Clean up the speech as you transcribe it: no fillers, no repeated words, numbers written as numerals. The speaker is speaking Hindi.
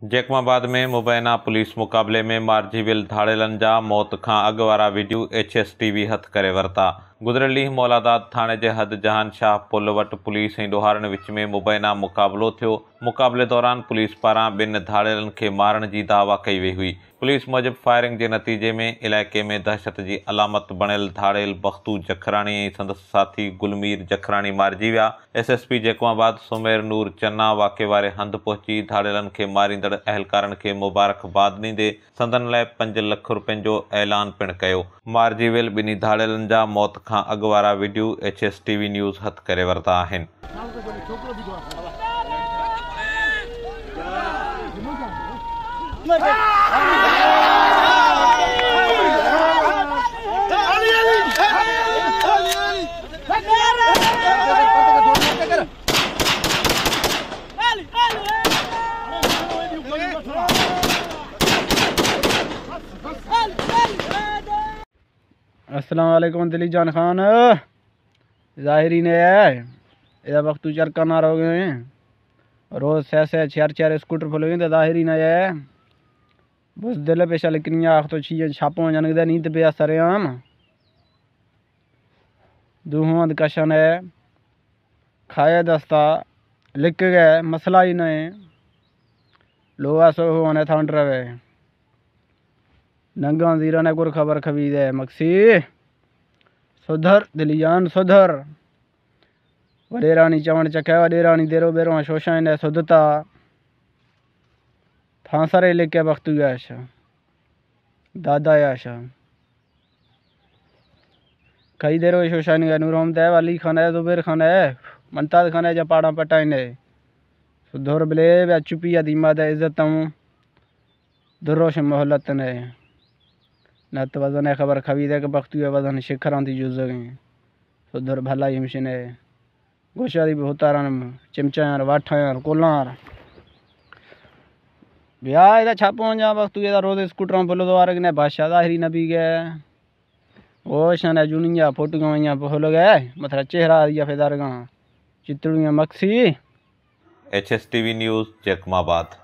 जैकमाबाद में मुबैना पुलिस मुक़ाबले में मार्जीविल धाड़ेलनि जा मौत खां अॻु वारा वीडियो HSTV हथ करे वरिता। गुज़िरियल ॾींहुं मौलादाद थाणे जे हद जहान शाह पुल वटि पुलिस ऐं ॾोहारनि विच में मुबैना मुक़ाबलो थियो। मुक़ाबले दौरान पुलिस पारां ॿिनि धाड़ेलनि खे मारण जी दावा कई वई हुई। पुलिस मूजिबि फायरिंग जे नतीजे में इलाइक़े में दहशत जी अलामत बणियल धाड़ेल बख्तू जखराणी ऐं संदसि साथी गुलमीर जखराणी मारिजी विया। SSP जैकमाबाद सुमेर नूर चन्ना वाक़े वारे हंधि पहुची धाड़ेलनि खे मारींदड़ अहलकारनि खे मुबारकबाद ॾींदे संदनि लाइ 5 लख रुपयनि जो ऐलान पिणु कयो। मार्जीविल ॿिन्ही धाड़ेलनि जा मौत खां अॻु वारा वीडियो HSTV न्यूज़ हथ करे वरिता आहिनि। अस्सलाम वालेकुम दिली जान खान ज़ाहिरी ने है वक्त चरका ना हो गए रोज़ से 4 स्कूटर फुल गए ज़ाहिरी ने है बस दिल पेशा लेकिन आख तो छी छापो जन नींद पे असर आम दूहमद कशन है खाए दस्ता लिख गए मसला ही नहीं लोहा सो होने था रवे नंगा जीरा ने गुर खबर खबीद है मक्सी सुधर दिलियान सुधर वडेरानी चवण चखे वडेरानी देरो बेरो शोशाइन है सुधता फांसरे लेके वक्त याश दादा याश कई देरो शोशाइन है नूर हमद है वाली खान है जुबैर खान है मनताज खान है जा पाड़ा पटाइन है सुधर बले वे चुपी दीमा दे इज्जत दुरोश मोहलत ने नत वजन है खबर खबीद है कि वक्त वजन शिखर थी जुज गई सुधर भलाई मिशन है गोशादी होतारन चिमचार वाठार कोलार ब्याह इधर छापो जा वक्त रोज स्कूटर फुल दो आर ने बादशाह ज़ाहिरी नबी गए वो शन जूनिया फोटो फुल गए मथरा चेहरा दिया फेदार चित्तड़िया मक्सी HSTV न्यूज़ जैकमाबाद।